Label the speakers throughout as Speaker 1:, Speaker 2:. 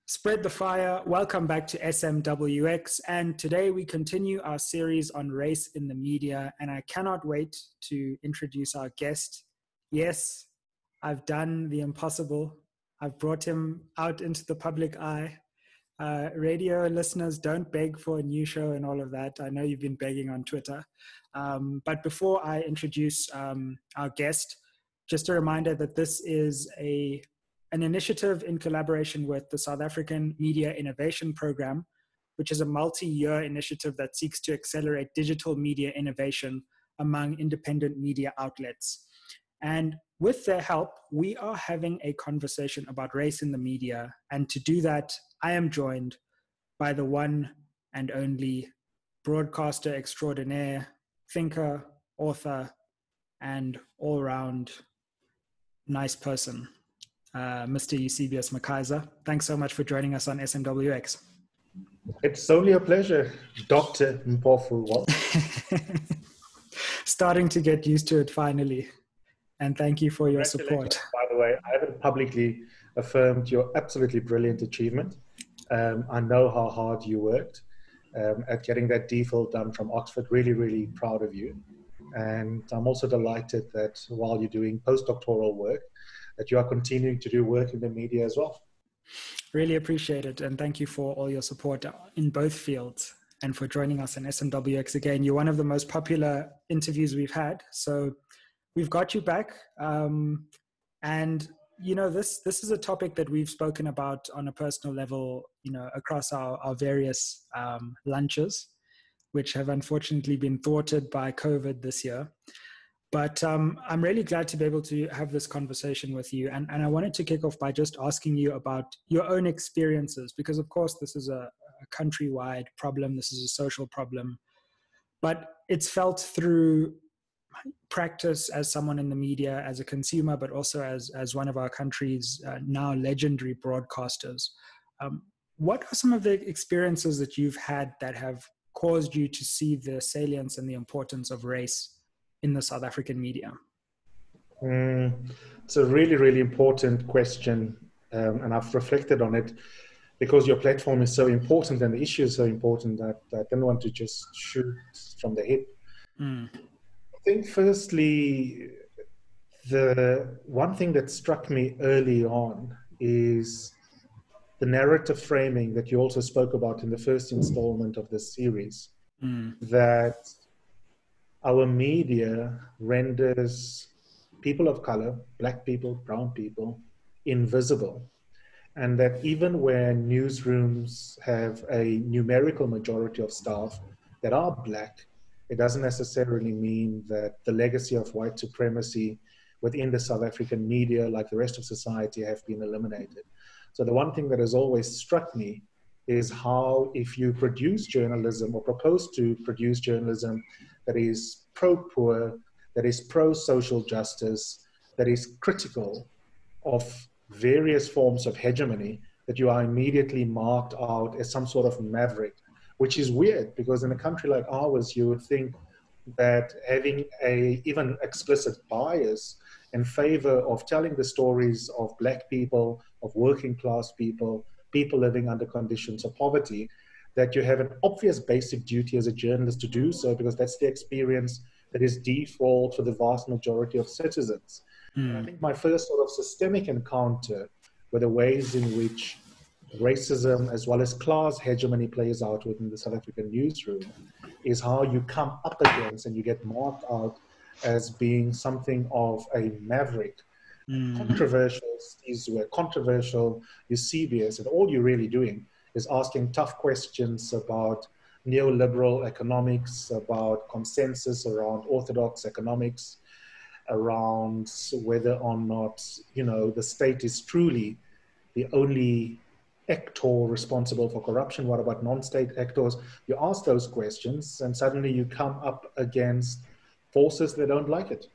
Speaker 1: Spread the fire. Welcome back to SMWX. And today we continue our series on race in the media. And I cannot wait to introduce our guest. Yes, I've done the impossible. I've brought him out into the public eye. Radio listeners, don't beg for a new show and all of that. I know you've been begging on Twitter. But before I introduce our guest, just a reminder that this is an initiative in collaboration with the South African Media Innovation Program, which is a multi-year initiative that seeks to accelerate digital media innovation among independent media outlets. And with their help, we are having a conversation about race in the media. And to do that, I am joined by the one and only broadcaster extraordinaire, thinker, author, and all-round nice person, Mr. Eusebius McKaiser. Thanks so much for joining us on SMWX.
Speaker 2: It's only a pleasure, Dr. Mpofu-Walsh.
Speaker 1: Starting to get used to it finally. And thank you for your support.
Speaker 2: By the way, I haven't publicly affirmed your absolutely brilliant achievement. I know how hard you worked at getting that DPhil done from Oxford. Really, really proud of you. And I'm also delighted that while you're doing postdoctoral work, that you are continuing to do work in the media as well.
Speaker 1: Really appreciate it. And thank you for all your support in both fields and for joining us in SMWX again. You're one of the most popular interviews we've had. So we've got you back. And, you know, this is a topic that we've spoken about on a personal level, you know, across our various lunches, which have unfortunately been thwarted by COVID this year. But I'm really glad to be able to have this conversation with you. And I wanted to kick off by just asking you about your own experiences, because of course this is a countrywide problem. This is a social problem, but it's felt through practice as someone in the media, as a consumer, but also as one of our country's now legendary broadcasters. What are some of the experiences that you've had that have caused you to see the salience and the importance of race in the South African media?
Speaker 2: It's a really, really important question. And I've reflected on it because your platform is so important and the issue is so important that I didn't want to just shoot from the hip. I think firstly, the one thing that struck me early on is the narrative framing that you also spoke about in the first installment of this series, that our media renders people of color, black people, brown people, invisible. And that even when newsrooms have a numerical majority of staff that are black, it doesn't necessarily mean that the legacy of white supremacy within the South African media, like the rest of society, have been eliminated. So the one thing that has always struck me is how if you produce journalism or propose to produce journalism that is pro-poor, that is pro-social justice, that is critical of various forms of hegemony, that you are immediately marked out as some sort of maverick, which is weird because in a country like ours, you would think that having a even explicit bias in favor of telling the stories of black people, of working class people, people living under conditions of poverty, that you have an obvious basic duty as a journalist to do so because that's the experience that is default for the vast majority of citizens. And I think my first sort of systemic encounter with the ways in which racism as well as class hegemony plays out within the South African newsroom is how you come up against and you get marked out as being something of a maverick, controversial Sizwe, controversial Eusebius, and all you're really doing is asking tough questions about neoliberal economics, about consensus around orthodox economics, around whether or not, you know, the state is truly the only actor responsible for corruption. What about non-state actors? You ask those questions and suddenly you come up against forces that don't like it.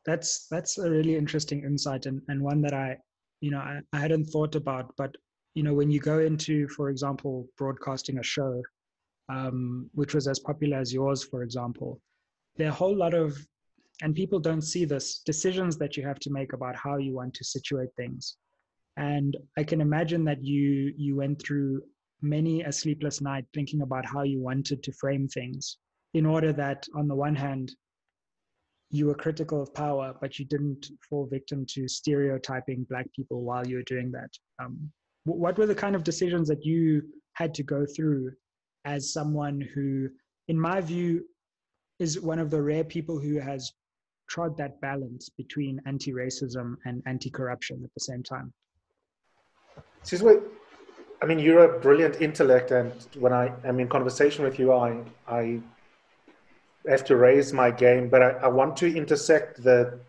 Speaker 1: That's a really interesting insight and one that I hadn't thought about. But, you know, when you go into, for example, broadcasting a show, which was as popular as yours, for example, there are a whole lot of, and people don't see this, decisions that you have to make about how you want to situate things. And I can imagine that you went through many a sleepless night thinking about how you wanted to frame things in order that, on the one hand, you were critical of power, but you didn't fall victim to stereotyping Black people while you were doing that. What were the kind of decisions that you had to go through as someone who, in my view, is one of the rare people who has trod that balance between anti-racism and anti-corruption at the same time?
Speaker 2: Sizwe, I mean, you're a brilliant intellect, and when I am in conversation with you, I have to raise my game, but I want to intersect the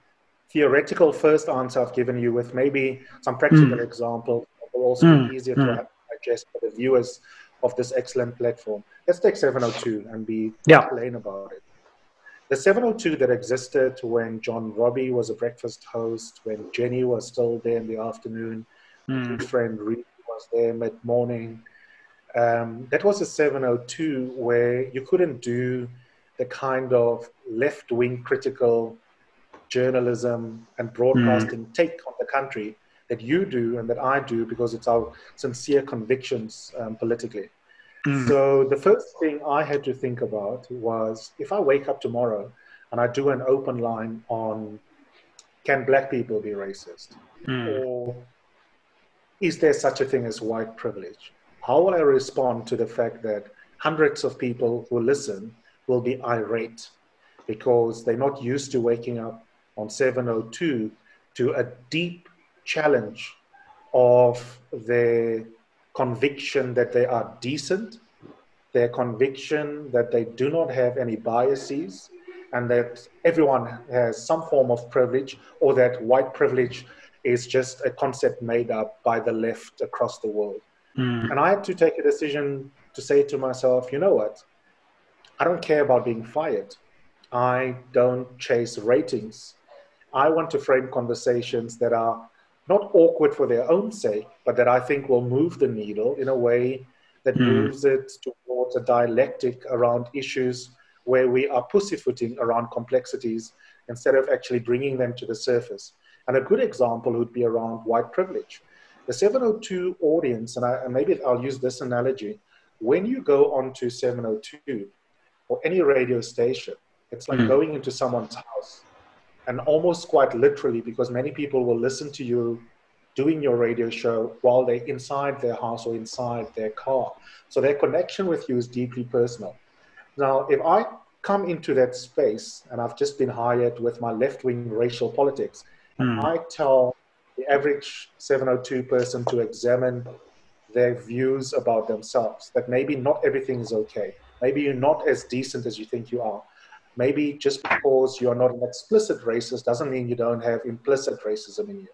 Speaker 2: theoretical first answer I've given you with maybe some practical examples that will also be easier to digest for the viewers of this excellent platform. Let's take 702 and be plain about it. The 702 that existed when John Robbie was a breakfast host, when Jenny was still there in the afternoon, my good friend Reed was there mid-morning, that was a 702 where you couldn't do the kind of left-wing critical journalism and broadcasting take on the country that you do and that I do, because it's our sincere convictions politically. So the first thing I had to think about was, if I wake up tomorrow and I do an open line on, can Black people be racist? Or is there such a thing as white privilege? How will I respond to the fact that hundreds of people who listen will be irate because they're not used to waking up on 702 to a deep challenge of their conviction that they are decent, their conviction that they do not have any biases, and that everyone has some form of privilege, or that white privilege is just a concept made up by the left across the world. And I had to take a decision to say to myself, you know what? I don't care about being fired. I don't chase ratings. I want to frame conversations that are not awkward for their own sake, but that I think will move the needle in a way that moves it towards a dialectic around issues where we are pussyfooting around complexities instead of actually bringing them to the surface. And a good example would be around white privilege. The 702 audience, and maybe I'll use this analogy, when you go onto 702 or any radio station, it's like going into someone's house. And almost quite literally, because many people will listen to you doing your radio show while they're inside their house or inside their car. So their connection with you is deeply personal. Now, if I come into that space and I've just been hired with my left-wing racial politics, and I tell the average 702 person to examine their views about themselves, that maybe not everything is okay. Maybe you're not as decent as you think you are. Maybe just because you're not an explicit racist doesn't mean you don't have implicit racism in you.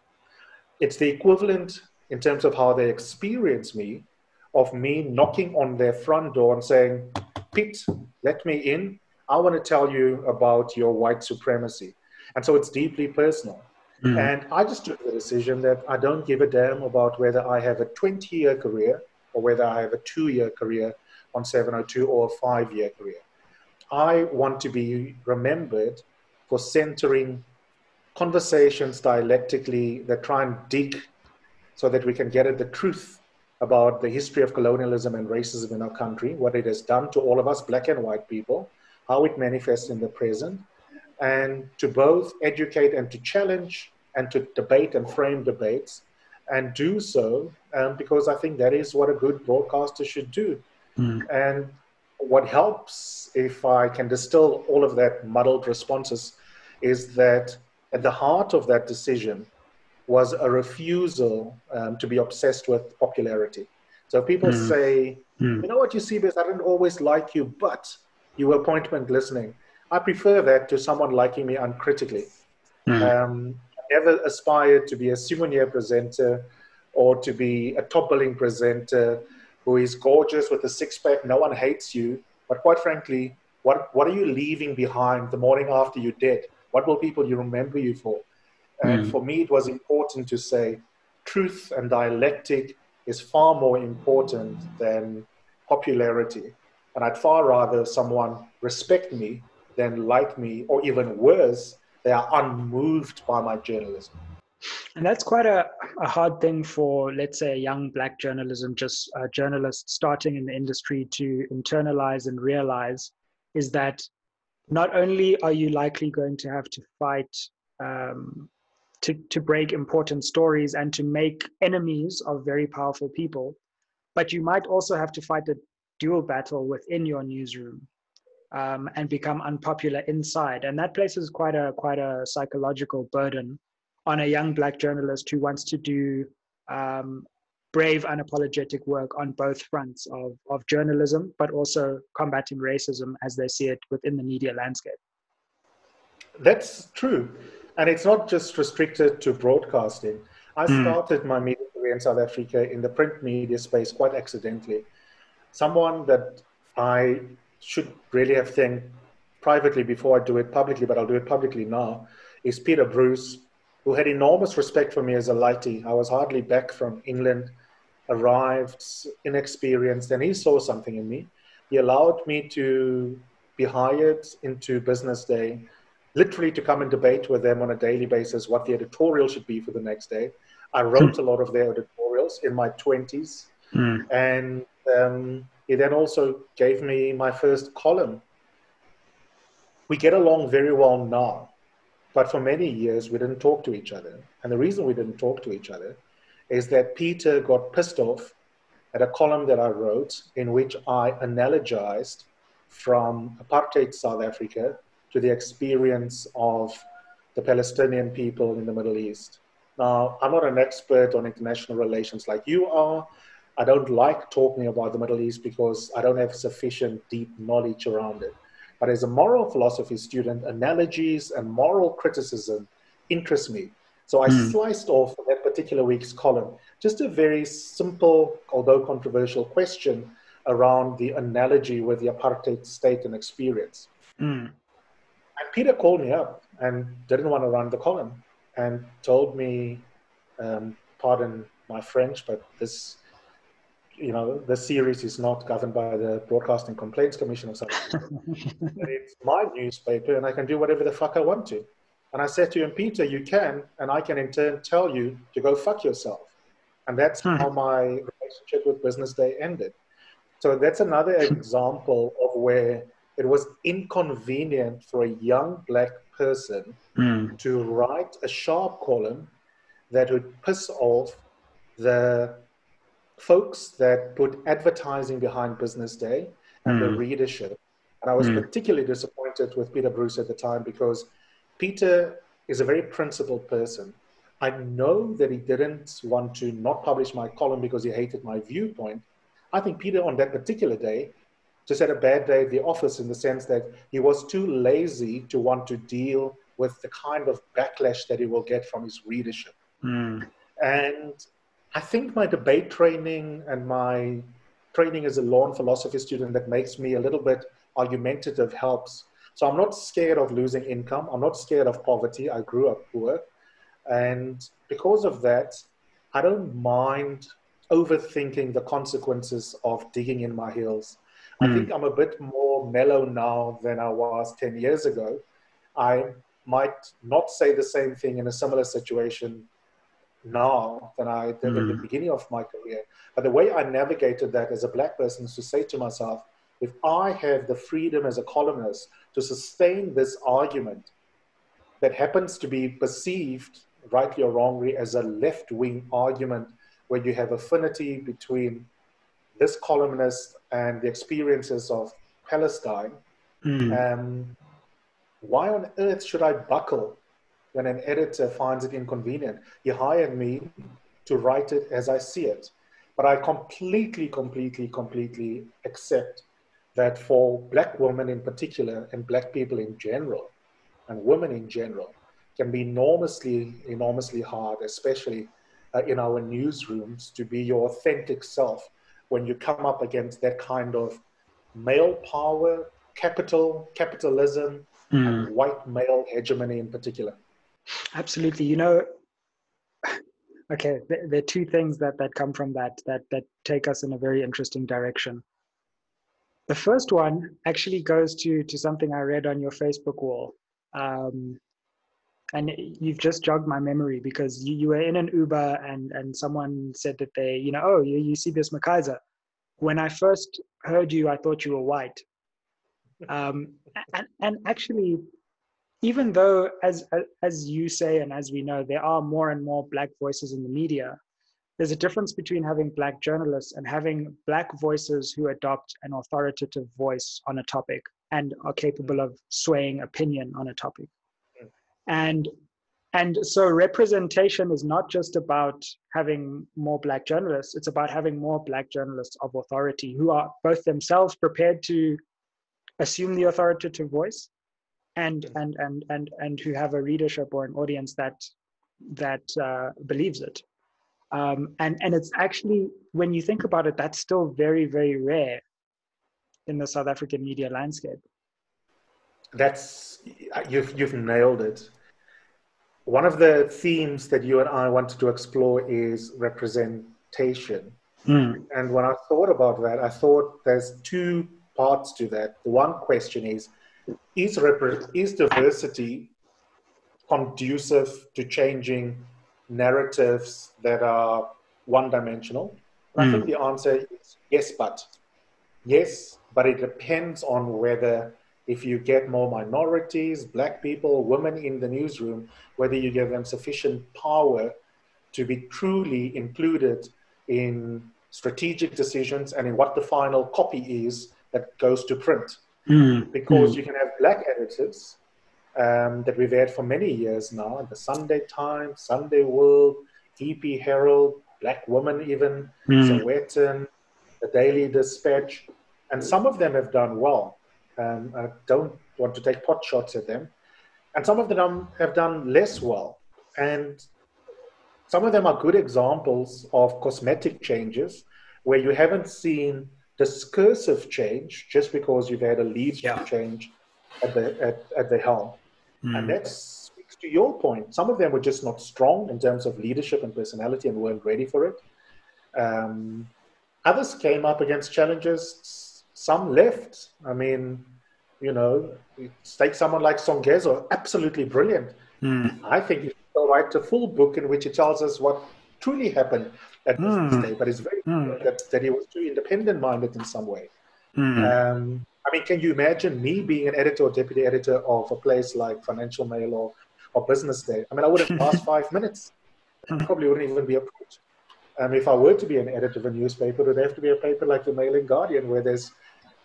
Speaker 2: It's the equivalent in terms of how they experience me, of me knocking on their front door and saying, Pete, let me in. I want to tell you about your white supremacy. And so it's deeply personal. And I just took the decision that I don't give a damn about whether I have a 20-year career or whether I have a 2-year career on 702 or a 5-year career. I want to be remembered for centering conversations dialectically that try and dig so that we can get at the truth about the history of colonialism and racism in our country, what it has done to all of us, Black and white people, how it manifests in the present, and to both educate and to challenge and to debate and frame debates, and do so because I think that is what a good broadcaster should do. And what helps, if I can distill all of that muddled responses, is that at the heart of that decision was a refusal to be obsessed with popularity. So people say, you know what, Eusebius, I didn't always like you, but you were appointment listening. I prefer that to someone liking me uncritically. I never aspired to be a souvenir presenter or to be a top-billing presenter who is gorgeous with a six-pack. No one hates you. But quite frankly, what are you leaving behind the morning after you're dead? What will people you remember you for? And for me, it was important to say truth and dialectic is far more important than popularity. And I'd far rather someone respect me than like me, or even worse, they are unmoved by my journalism.
Speaker 1: And that's quite a hard thing for, let's say, a young Black journalism, just a journalist starting in the industry to internalize and realize, is that not only are you likely going to have to fight to break important stories and to make enemies of very powerful people, but you might also have to fight a dual battle within your newsroom and become unpopular inside. And that places quite a psychological burden on a young Black journalist who wants to do brave, unapologetic work on both fronts of journalism, but also combating racism as they see it within the media landscape.
Speaker 2: That's true. And it's not just restricted to broadcasting. I started my media career in South Africa in the print media space quite accidentally. Someone that I should really have thanked privately before I do it publicly, but I'll do it publicly now, is Peter Bruce, who had enormous respect for me as a lightie. I was hardly back from England, arrived inexperienced, and he saw something in me. He allowed me to be hired into Business Day, literally to come and debate with them on a daily basis what the editorial should be for the next day. I wrote a lot of their editorials in my 20s. And he then also gave me my first column. We get along very well now, but for many years we didn't talk to each other. And the reason we didn't talk to each other is that Peter got pissed off at a column that I wrote in which I analogized from apartheid South Africa to the experience of the Palestinian people in the Middle East. Now, I'm not an expert on international relations like you are. I don't like talking about the Middle East because I don't have sufficient deep knowledge around it. But as a moral philosophy student, analogies and moral criticism interest me. So I sliced off that particular week's column just a very simple, although controversial question around the analogy with the apartheid state and experience. And Peter called me up and didn't want to run the column and told me, pardon my French, but this series is not governed by the Broadcasting Complaints Commission of South Africa. It's my newspaper and I can do whatever the fuck I want to. And I said to him, Peter, you can, and I can in turn tell you to go fuck yourself. And that's how my relationship with Business Day ended. So that's another example of where it was inconvenient for a young Black person to write a sharp column that would piss off the folks that put advertising behind Business Day and the readership. And I was particularly disappointed with Peter Bruce at the time because Peter is a very principled person. I know that he didn't want to not publish my column because he hated my viewpoint. I think Peter on that particular day just had a bad day at the office in the sense that he was too lazy to want to deal with the kind of backlash that he will get from his readership. And I think my debate training and my training as a law and philosophy student that makes me a little bit argumentative helps. So I'm not scared of losing income. I'm not scared of poverty. I grew up poor. And because of that, I don't mind overthinking the consequences of digging in my heels. I think I'm a bit more mellow now than I was 10 years ago. I might not say the same thing in a similar situation now than I did at the beginning of my career. But the way I navigated that as a Black person is to say to myself, if I have the freedom as a columnist to sustain this argument that happens to be perceived, rightly or wrongly, as a left-wing argument where you have affinity between this columnist and the experiences of Palestine, why on earth should I buckle when an editor finds it inconvenient? He hired me to write it as I see it. But I completely accept that for Black women in particular and Black people in general and women in general can be enormously hard, especially in our newsrooms, to be your authentic self when you come up against that kind of male power, capitalism, and white male hegemony in particular.
Speaker 1: Absolutely. Okay, there are two things that come from that take us in a very interesting direction. The first one actually goes to something I read on your Facebook wall. And you've just jogged my memory, because you were in an Uber and someone said that oh, you're Eusebius McKaiser. When I first heard you, I thought you were white. And actually, even though, as you say, and as we know, there are more and more Black voices in the media, there's a difference between having Black journalists and having Black voices who adopt an authoritative voice on a topic and are capable of swaying opinion on a topic. And so representation is not just about having more Black journalists, it's about having more Black journalists of authority who are both themselves prepared to assume the authoritative voice and who have a readership or an audience that believes it. And it's actually, when you think about it, that's still very, very rare in the South African media landscape.
Speaker 2: You've nailed it. One of the themes that you and I wanted to explore is representation. And when I thought about that, I thought there's two parts to that. The one question is diversity conducive to changing narratives that are one-dimensional? I think the answer is yes, but it depends on whether, if you get more minorities, Black people, women in the newsroom, whether you give them sufficient power to be truly included in strategic decisions and in what the final copy is that goes to print. Because you can have Black editors that we've had for many years now, the Sunday Times, Sunday World, EP Herald, Black Woman even, Sowetan, the Daily Dispatch, and some of them have done well. I don't want to take pot shots at them. And some of them have done less well. And some of them are good examples of cosmetic changes where you haven't seen discursive change just because you've had a leadership change at the helm. And that speaks to your point. Some of them were just not strong in terms of leadership and personality and weren't ready for it. Others came up against challenges. Some left. I mean, take someone like Songezo, absolutely brilliant. I think he should write a full book in which he tells us what truly happened at this day, but it's very clear that he was too independent-minded in some way. I mean, can you imagine me being an editor or deputy editor of a place like Financial Mail or Business Day? I mean, I wouldn't last 5 minutes. I probably wouldn't even be approached. If I were to be an editor of a newspaper, it would have to be a paper like the Mail and Guardian, where there's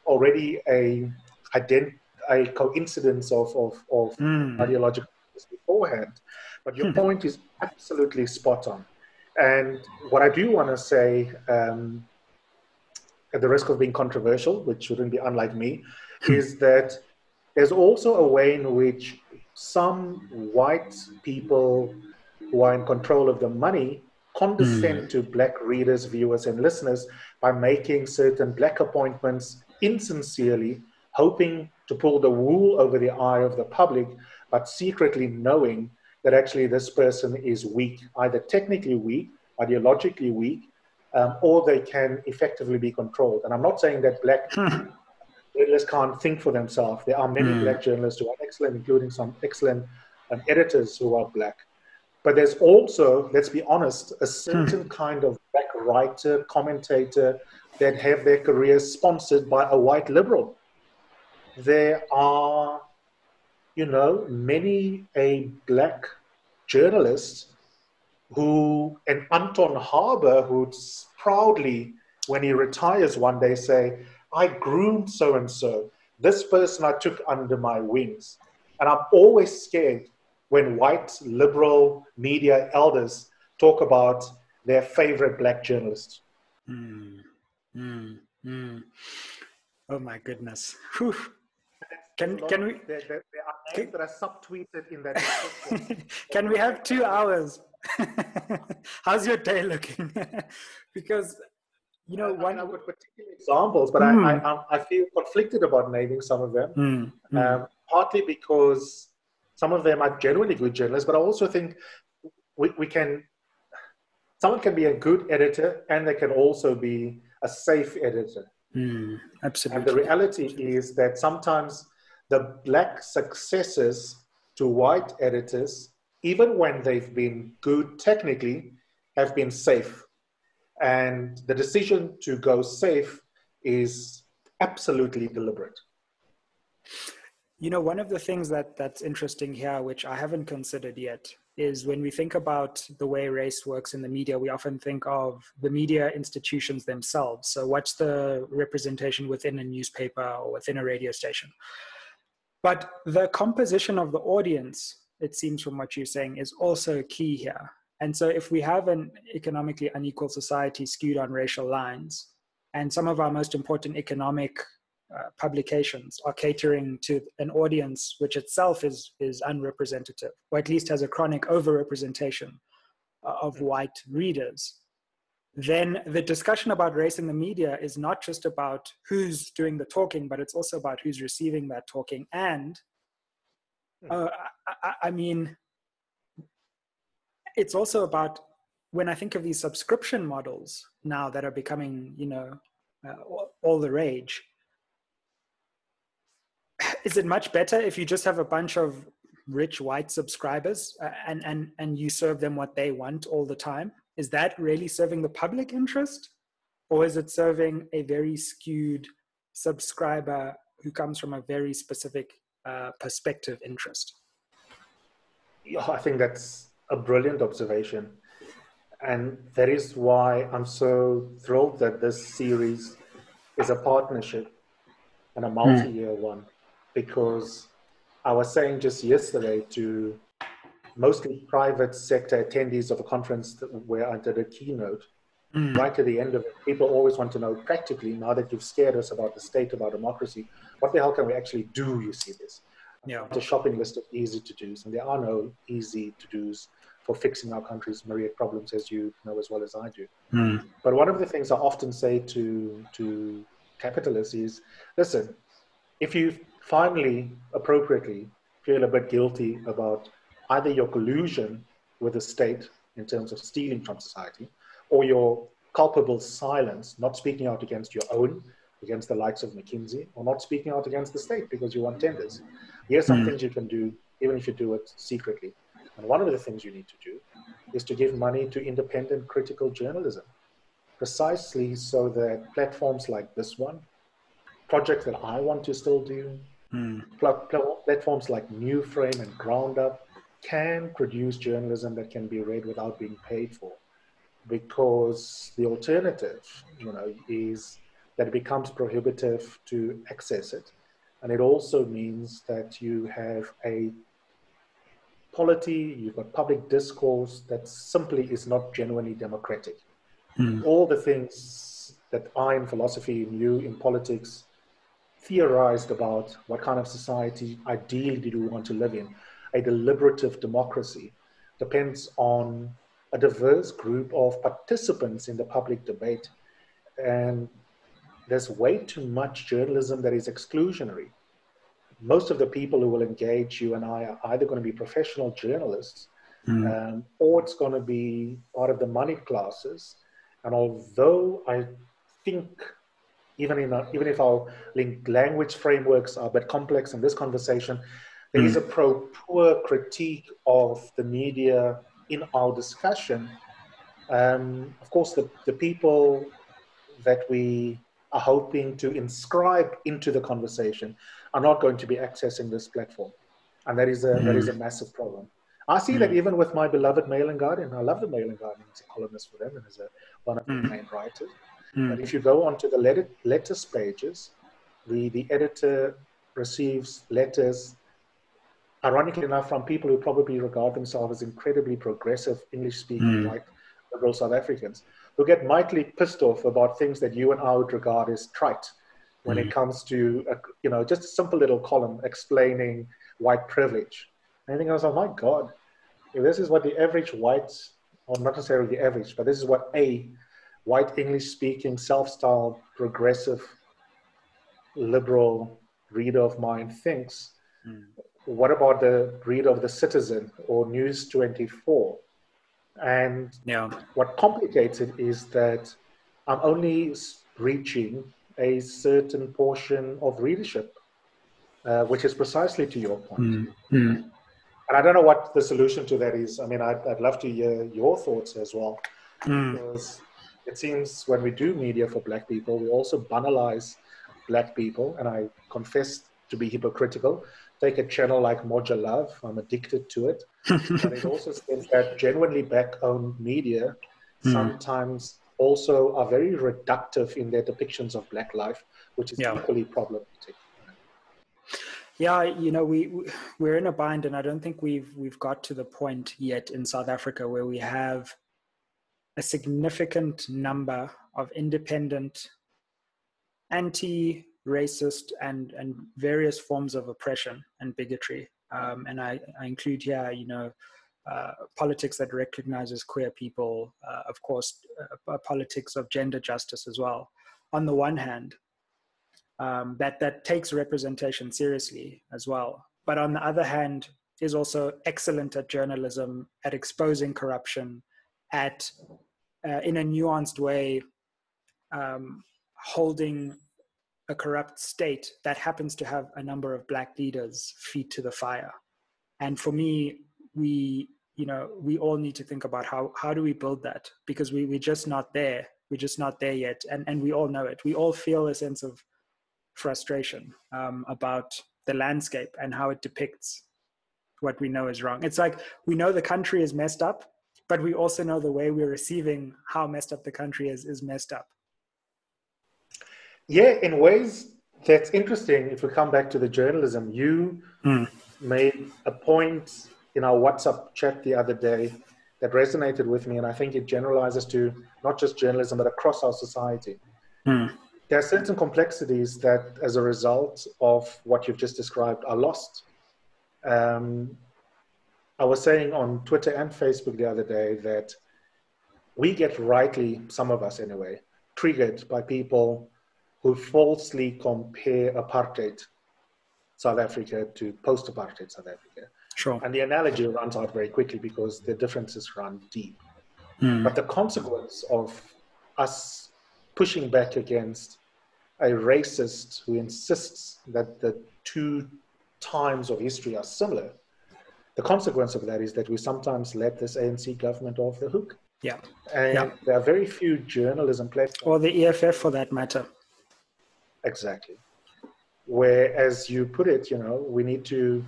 Speaker 2: already a coincidence of ideological beforehand. But your point is absolutely spot on. And what I do want to say, at the risk of being controversial, which shouldn't be unlike me, is that there's also a way in which some white people who are in control of the money condescend to Black readers, viewers, and listeners by making certain Black appointments insincerely, hoping to pull the wool over the eye of the public, but secretly knowing that actually this person is weak, either technically weak, ideologically weak, or they can effectively be controlled. And I'm not saying that Black journalists can't think for themselves. There are many Black journalists who are excellent, including some excellent editors who are Black. But there's also, let's be honest, a certain kind of Black writer, commentator that have their careers sponsored by a white liberal. There are, many a Black journalist and Anton Harber, who's proudly, when he retires one day, say, I groomed so-and-so. This person I took under my wings. And I'm always scared when white liberal media elders talk about their favorite Black journalists.
Speaker 1: Oh my goodness. Whew. Can we?
Speaker 2: There are names that are subtweeted in that.
Speaker 1: Can we have 2 hours? How's your day looking? Because
Speaker 2: I've got particular examples, but I feel conflicted about naming some of them. Partly because some of them are genuinely good journalists, but I also think someone can be a good editor and they can also be a safe editor.
Speaker 1: Absolutely.
Speaker 2: And the reality is that sometimes the black successes to white editors, even when they've been good technically, have been safe. And the decision to go safe is absolutely deliberate.
Speaker 1: You know, one of the things that's interesting here, which I haven't considered yet, is when we think about the way race works in the media, we often think of the media institutions themselves. So what's the representation within a newspaper or within a radio station? But the composition of the audience, it seems from what you're saying, is also key here. And so if we have an economically unequal society skewed on racial lines, and some of our most important economic publications are catering to an audience which itself is unrepresentative, or at least has a chronic overrepresentation of white readers, then the discussion about race in the media is not just about who's doing the talking, but it's also about who's receiving that talking. And I mean, it's also about, when I think of these subscription models now that are becoming, you know, all the rage, is it much better if you just have a bunch of rich white subscribers and you serve them what they want all the time? Is that really serving the public interest? Or is it serving a very skewed subscriber who comes from a very specific perspective interest?
Speaker 2: Yeah, I think that's a brilliant observation. And that is why I'm so thrilled that this series is a partnership and a multi-year one, because I was saying just yesterday to mostly private sector attendees of a conference where I did a keynote, right at the end of it, people always want to know practically, now that you've scared us about the state of our democracy, what the hell can we actually do, you see this?
Speaker 1: Yeah.
Speaker 2: It's a shopping list of easy to-dos, and there are no easy to-dos for fixing our country's myriad problems, as you know as well as I do. But one of the things I often say to capitalists is, listen, if you finally, appropriately, feel a bit guilty about either your collusion with the state in terms of stealing from society, or your culpable silence, not speaking out against your own, against the likes of McKinsey, or not speaking out against the state because you want tenders. Here's some things you can do, even if you do it secretly. And one of the things you need to do is to give money to independent critical journalism, precisely so that platforms like this one, projects that I want to still do, platforms like New Frame and Ground Up, can produce journalism that can be read without being paid for. Because the alternative, you know, is that it becomes prohibitive to access it. And it also means that you have a polity, you've got public discourse that simply is not genuinely democratic. All the things that I in philosophy and you in politics theorized about what kind of society ideally do we want to live in, a deliberative democracy, depends on a diverse group of participants in the public debate. And there's way too much journalism that is exclusionary. Most of the people who will engage you and I are either going to be professional journalists, or it's going to be part of the money classes. And although I think even if our language frameworks are a bit complex in this conversation, there is a pro-poor critique of the media in our discussion. Of course, the people that we are hoping to inscribe into the conversation are not going to be accessing this platform. And that is a massive problem. I see that even with my beloved Mail and Guardian. I love the Mail and Guardian as a columnist for them and as one of the main writers. But if you go onto the letters pages, the editor receives letters, ironically enough, from people who probably regard themselves as incredibly progressive, English-speaking white liberal South Africans, who get mightily pissed off about things that you and I would regard as trite when it comes to, just a simple little column explaining white privilege. And I think I was like, my God, if this is what the average white, or not necessarily the average, but this is what a white English-speaking, self-styled, progressive, liberal reader of mine thinks, what about the reader of The Citizen or News 24? And what complicates it is that I'm only reaching a certain portion of readership, which is precisely to your point. And I don't know what the solution to that is. I mean, I'd love to hear your thoughts as well, because it seems when we do media for Black people, we also banalize Black people, and I confess to be hypocritical. Take a channel like Moja Love, I'm addicted to it. But it also seems that genuinely Black-owned media sometimes also are very reductive in their depictions of Black life, which is equally problematic.
Speaker 1: Yeah, you know, we're in a bind, and I don't think we've got to the point yet in South Africa where we have a significant number of independent, anti-racist and various forms of oppression and bigotry. And I include here, you know, politics that recognizes queer people, of course, politics of gender justice as well. On the one hand, that takes representation seriously as well. But on the other hand, is also excellent at journalism, at exposing corruption, at, in a nuanced way, holding a corrupt state that happens to have a number of Black leaders feet to the fire. And for me, we all need to think about how do we build that, because we're just not there. We're just not there yet. And we all know it. We all feel a sense of frustration about the landscape and how it depicts what we know is wrong. It's like we know the country is messed up, but we also know the way we're receiving how messed up the country is messed up.
Speaker 2: Yeah, in ways that's interesting. If we come back to the journalism, you made a point in our WhatsApp chat the other day that resonated with me, and I think it generalizes to not just journalism, but across our society. There are certain complexities that, as a result of what you've just described, are lost. I was saying on Twitter and Facebook the other day that we get rightly, some of us anyway, triggered by people who falsely compare apartheid South Africa to post-apartheid South Africa.
Speaker 1: Sure.
Speaker 2: And the analogy runs out very quickly because the differences run deep. But the consequence of us pushing back against a racist who insists that the two times of history are similar, the consequence of that is that we sometimes let this ANC government off the hook.
Speaker 1: Yeah.
Speaker 2: And there are very few journalism platforms.
Speaker 1: Or the EFF for that matter.
Speaker 2: Exactly. Where, as you put it, you know, we need to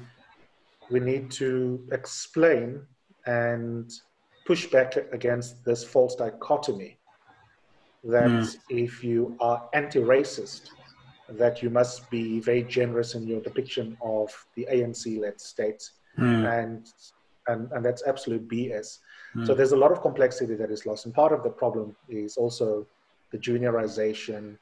Speaker 2: explain and push back against this false dichotomy that if you are anti-racist, that you must be very generous in your depiction of the ANC-led state, and that's absolute BS. So there's a lot of complexity that is lost, and part of the problem is also the juniorization,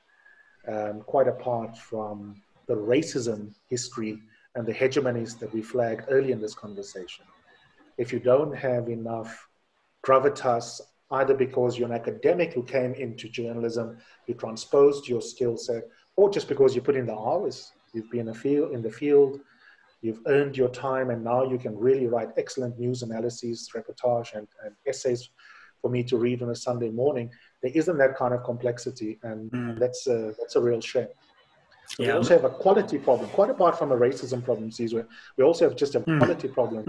Speaker 2: quite apart from the racism history and the hegemonies that we flagged early in this conversation. If you don't have enough gravitas, either because you're an academic who came into journalism, you transposed your skill set, or just because you put in the hours, you've been in the field, you've earned your time, and now you can really write excellent news analyses, reportage, and essays for me to read on a Sunday morning. There isn't that kind of complexity, and that's a real shame. We also have a quality problem, quite apart from a racism problem, Sizwe. We also have just a quality problem.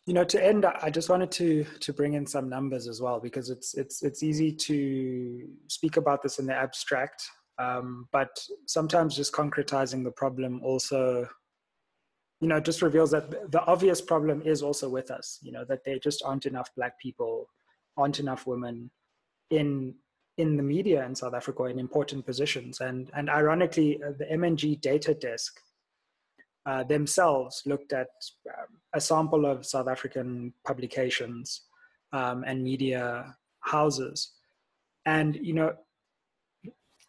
Speaker 1: You know, to end, I just wanted to bring in some numbers as well, because it's easy to speak about this in the abstract, but sometimes just concretizing the problem also, you know, just reveals that the obvious problem is also with us. You know, that there just aren't enough Black people, aren't enough women in the media in South Africa in important positions. And ironically, the MNG data desk themselves looked at a sample of South African publications and media houses. And, you know,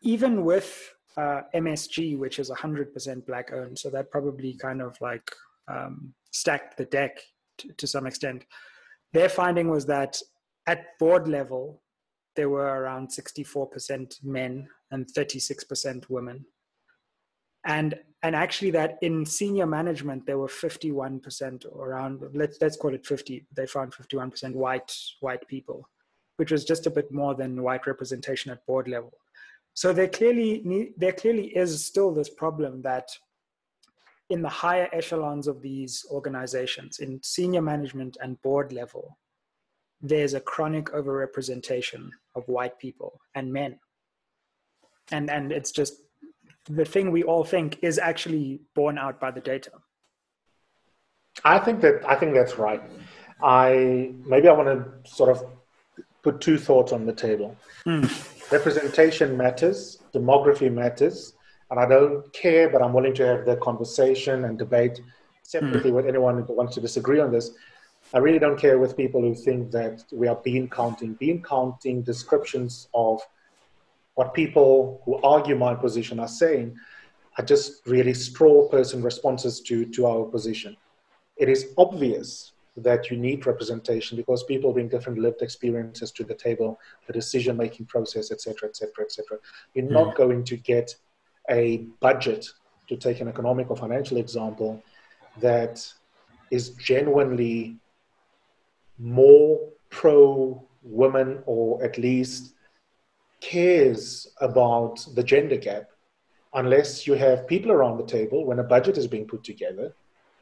Speaker 1: even with MSG, which is 100% Black owned, so that probably kind of like stacked the deck to some extent, their finding was that at board level, there were around 64% men and 36% women. And actually that in senior management, there were 51% around, let's call it 50. They found 51% white people. which was just a bit more than white representation at board level. So there clearly is still this problem that in the higher echelons of these organizations, in senior management and board level, there's a chronic overrepresentation of white people and men. And it's just the thing we all think is actually borne out by the data.
Speaker 2: I think that's right. I want to sort of put two thoughts on the table. Representation matters, demography matters, and I don't care, but I'm willing to have the conversation and debate separately with anyone who wants to disagree on this. I really don't care with people who think that we are bean counting descriptions of what people who argue my position are saying are just really straw person responses to our position. It is obvious that you need representation because people bring different lived experiences to the table, the decision-making process, et cetera, et cetera, et cetera. You're not going to get a budget, to take an economic or financial example, that is genuinely more pro-women or at least cares about the gender gap unless you have people around the table when a budget is being put together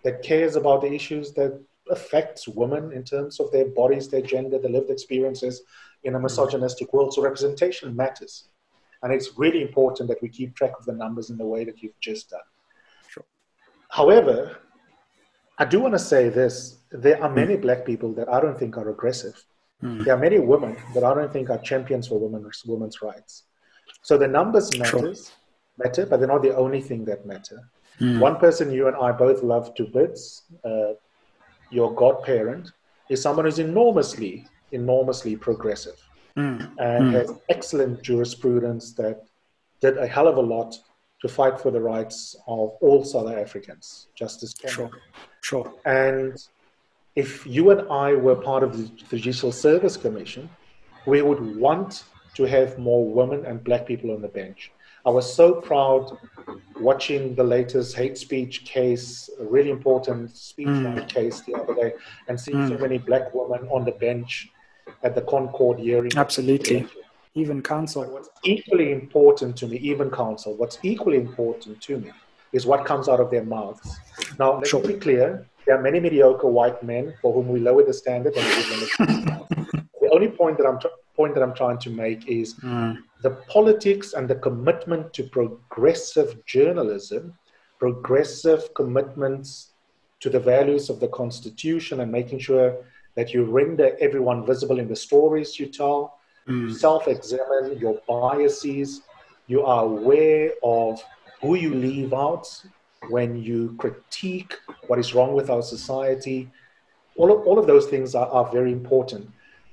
Speaker 2: that cares about the issues that affects women in terms of their bodies, their gender, their lived experiences in a misogynistic world. So representation matters. And it's really important that we keep track of the numbers in the way that you've just done.
Speaker 1: Sure.
Speaker 2: However, I do want to say this. There are many black people that I don't think are aggressive. There are many women that I don't think are champions for women's rights. So the numbers matter, but they're not the only thing that matter. One person you and I both love to bits, your godparent, is someone who's enormously progressive and has excellent jurisprudence that did a hell of a lot to fight for the rights of all South Africans, Justice Cameron.
Speaker 1: Sure.
Speaker 2: And if you and I were part of the Judicial Service Commission, we would want to have more women and black people on the bench. I was so proud watching the latest hate speech case, a really important speech case the other day, and seeing so many black women on the bench at the Concord hearing.
Speaker 1: Absolutely. Even counsel.
Speaker 2: What's equally important to me is what comes out of their mouths. Now, let's be clear. There are many mediocre white men for whom we lower the standard and give them the only point that I'm trying to make is the politics and the commitment to progressive journalism, progressive commitments to the values of the Constitution and making sure that you render everyone visible in the stories you tell, you self-examine your biases, you are aware of who you leave out when you critique what is wrong with our society. All of those things are very important.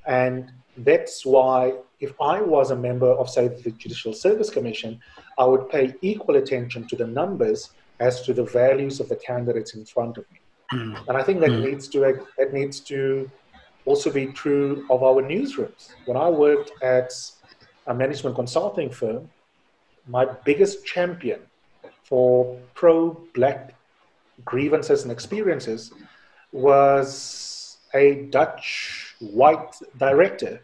Speaker 2: And that's why if I was a member of, say, the Judicial Service Commission, I would pay equal attention to the numbers as to the values of the candidates in front of me. And I think that needs to also be true of our newsrooms. When I worked at a management consulting firm, my biggest champion for pro-black grievances and experiences was a Dutch white director.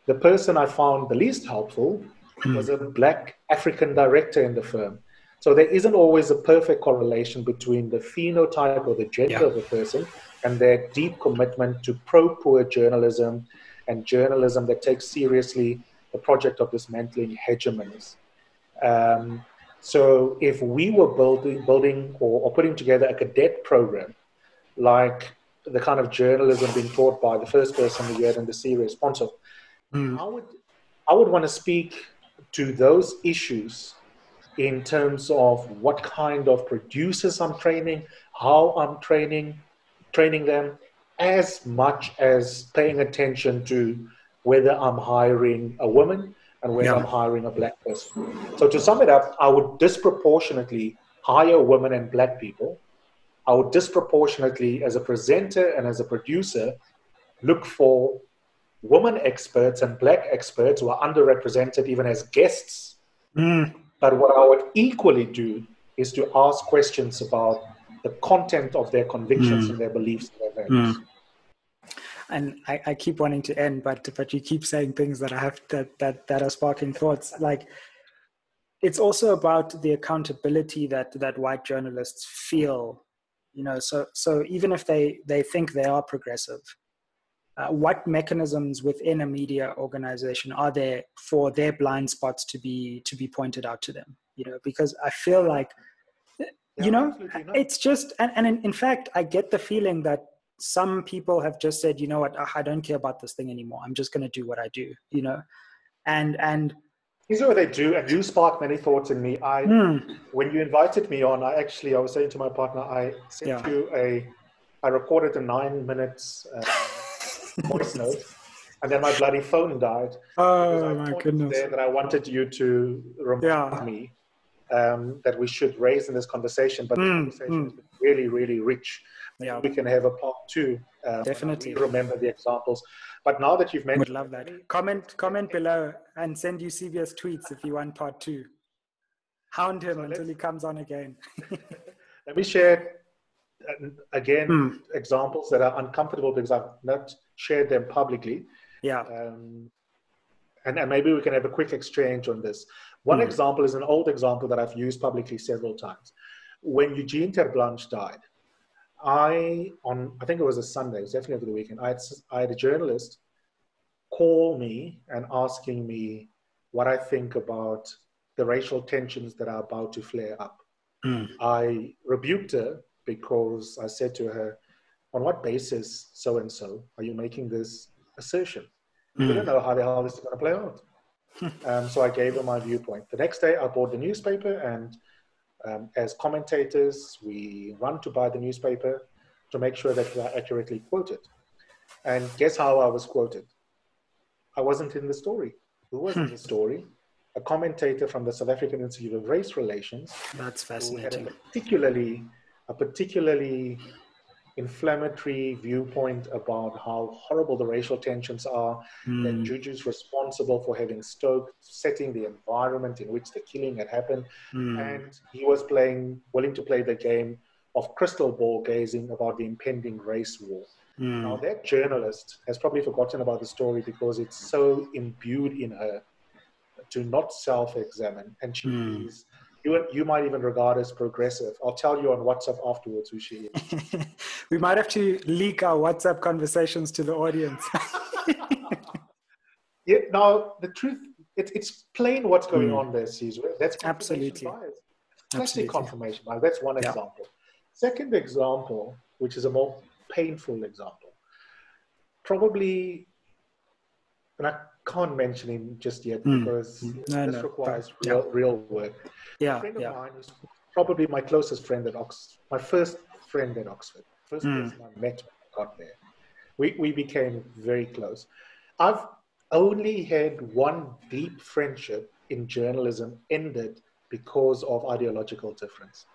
Speaker 2: The person I found the least helpful was a black African director in the firm. So there isn't always a perfect correlation between the phenotype or the gender of a person and their deep commitment to pro-poor journalism and journalism that takes seriously the project of dismantling hegemonies. So if we were building or putting together a cadet program, like the kind of journalism being taught by the first person we had in the series sponsor, I would want to speak to those issues in terms of what kind of producers I'm training, how I'm training them, as much as paying attention to whether I'm hiring a woman and whether I'm hiring a black person. So to sum it up, I would disproportionately hire women and black people. I would disproportionately, as a presenter and as a producer, look for women experts and black experts who are underrepresented even as guests. But what I would equally do is to ask questions about the content of their convictions and their beliefs and their values.
Speaker 1: And I keep wanting to end, but you keep saying things that I have that are sparking thoughts. Like, it's also about the accountability that white journalists feel, you know. So even if they think they are progressive, what mechanisms within a media organization are there for their blind spots to be pointed out to them? You know, because I feel like, you know, it's just, and in fact, I get the feeling that some people have just said, you know what, I don't care about this thing anymore. I'm just going to do what I do, you know, and.
Speaker 2: These are what they do, and you sparked many thoughts in me. When you invited me on, I was saying to my partner, I sent you I recorded a 9 minutes voice note, and then my bloody phone died.
Speaker 1: Oh my goodness!
Speaker 2: There that I wanted you to remind me that we should raise in this conversation, but the conversation has been really, really rich.
Speaker 1: Yeah,
Speaker 2: we can have a part 2.
Speaker 1: Definitely
Speaker 2: remember the examples. But now that you've mentioned,
Speaker 1: would love that. Comment below and send Eusebius tweets if you want part 2. Hound him until he comes on again.
Speaker 2: Let me share again examples that are uncomfortable because I've not shared them publicly.
Speaker 1: Yeah.
Speaker 2: And maybe we can have a quick exchange on this. One example is an old example that I've used publicly several times. When Eugene Terblanche died, I think it was a Sunday, it was definitely over the weekend, I had a journalist call me and asking me what I think about the racial tensions that are about to flare up. I rebuked her because I said to her, on what basis so-and-so are you making this assertion? We don't know how the hell this is going to play out. So I gave her my viewpoint. The next day I bought the newspaper, and as commentators, we run to buy the newspaper to make sure that we are accurately quoted. And guess how I was quoted? I wasn't in the story. Who was in the story? A commentator from the South African Institute of Race Relations.
Speaker 1: That's fascinating.
Speaker 2: Who had a particularly inflammatory viewpoint about how horrible the racial tensions are, that Juju's responsible for having stoked, setting the environment in which the killing had happened, and he was willing to play the game of crystal ball gazing about the impending race war. Now that journalist has probably forgotten about the story because it's so imbued in her to not self-examine, and she is, you might even regard as progressive. I'll tell you on WhatsApp afterwards who she is.
Speaker 1: We might have to leak our WhatsApp conversations to the audience.
Speaker 2: Yeah, now the truth, it's plain what's going on there, Sizwe. That's
Speaker 1: absolutely
Speaker 2: bias. Classic confirmation bias. That's one example. Second example, which is a more painful example, probably, and I can't mention him just yet because this requires real work.
Speaker 1: Yeah,
Speaker 2: a friend of mine is probably my closest friend at Oxford, my first friend at Oxford, first person I met when I got there. We became very close. I've only had one deep friendship in journalism ended because of ideological difference.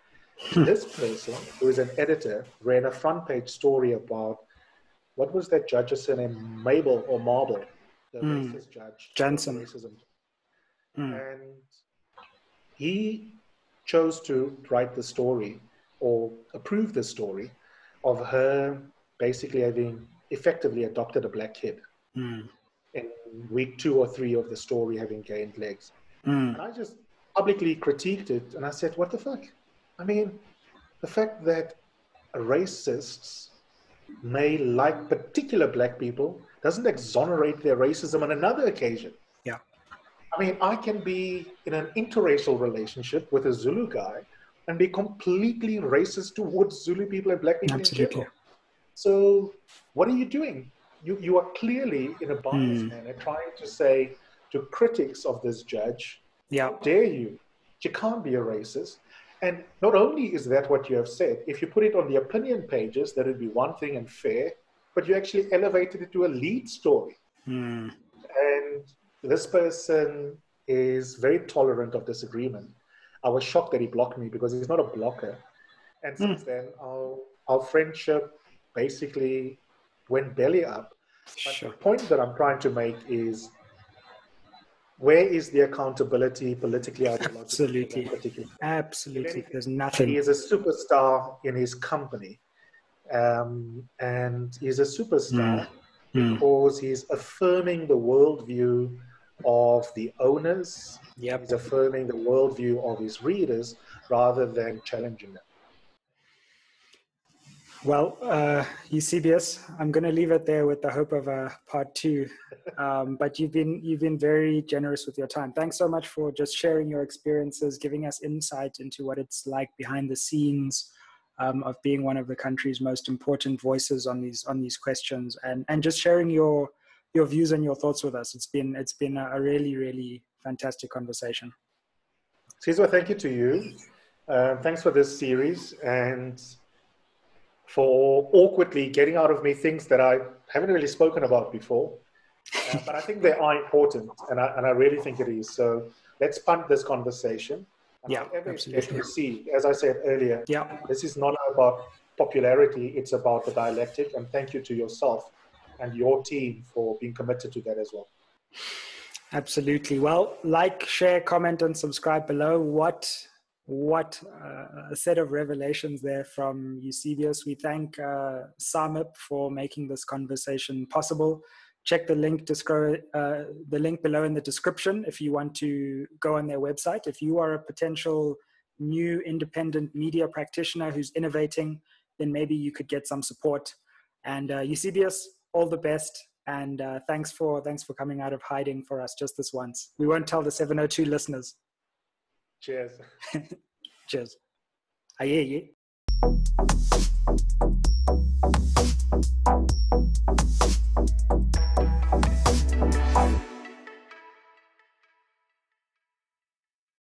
Speaker 2: This person, who is an editor, ran a front page story about, what was that judge's name? Marble, the racist judge.
Speaker 1: Johnson.
Speaker 2: Racism. And he chose to write the story or approve the story of her basically having effectively adopted a black kid in week 2 or 3 of the story having gained legs. And I just publicly critiqued it, and I said, what the fuck? I mean, the fact that racists may like particular black people doesn't exonerate their racism on another occasion.
Speaker 1: Yeah.
Speaker 2: I mean, I can be in an interracial relationship with a Zulu guy and be completely racist towards Zulu people and black people in general. So what are you doing? You are clearly, in a biased manner, trying to say to critics of this judge, how dare you? You can't be a racist. And not only is that what you have said, if you put it on the opinion pages, that would be one thing and fair, but you actually elevated it to a lead story. And this person is very tolerant of disagreement. I was shocked that he blocked me because he's not a blocker. And since then, our friendship basically went belly up. But the point that I'm trying to make is, where is the accountability politically, ideologically?
Speaker 1: Absolutely. There's nothing.
Speaker 2: He is a superstar in his company. And he's a superstar because he's affirming the worldview of the owners.
Speaker 1: Yep.
Speaker 2: He's affirming the worldview of his readers rather than challenging them.
Speaker 1: Well, Eusebius, I'm going to leave it there with the hope of a part 2. But you've been very generous with your time. Thanks so much for just sharing your experiences, giving us insight into what it's like behind the scenes of being one of the country's most important voices on these questions, and just sharing your views and your thoughts with us. It's been a really, really fantastic conversation.
Speaker 2: Sizwe, thank you to you. Thanks for this series and for awkwardly getting out of me things that I haven't really spoken about before. But I think they are important, and I really think it is. So let's punt this conversation. And
Speaker 1: yeah, absolutely.
Speaker 2: You see, as I said earlier,
Speaker 1: yeah,
Speaker 2: this is not about popularity, it's about the dialectic. And thank you to yourself and your team for being committed to that as well.
Speaker 1: Absolutely. Well, like, share, comment, and subscribe below. What a set of revelations there from Eusebius. We thank SAMIP for making this conversation possible. Check the link below in the description if you want to go on their website. If you are a potential new independent media practitioner who's innovating, then maybe you could get some support. And Eusebius, all the best. And thanks for coming out of hiding for us just this once. We won't tell the 702 listeners.
Speaker 2: Cheers.
Speaker 1: Cheers. Ayeye.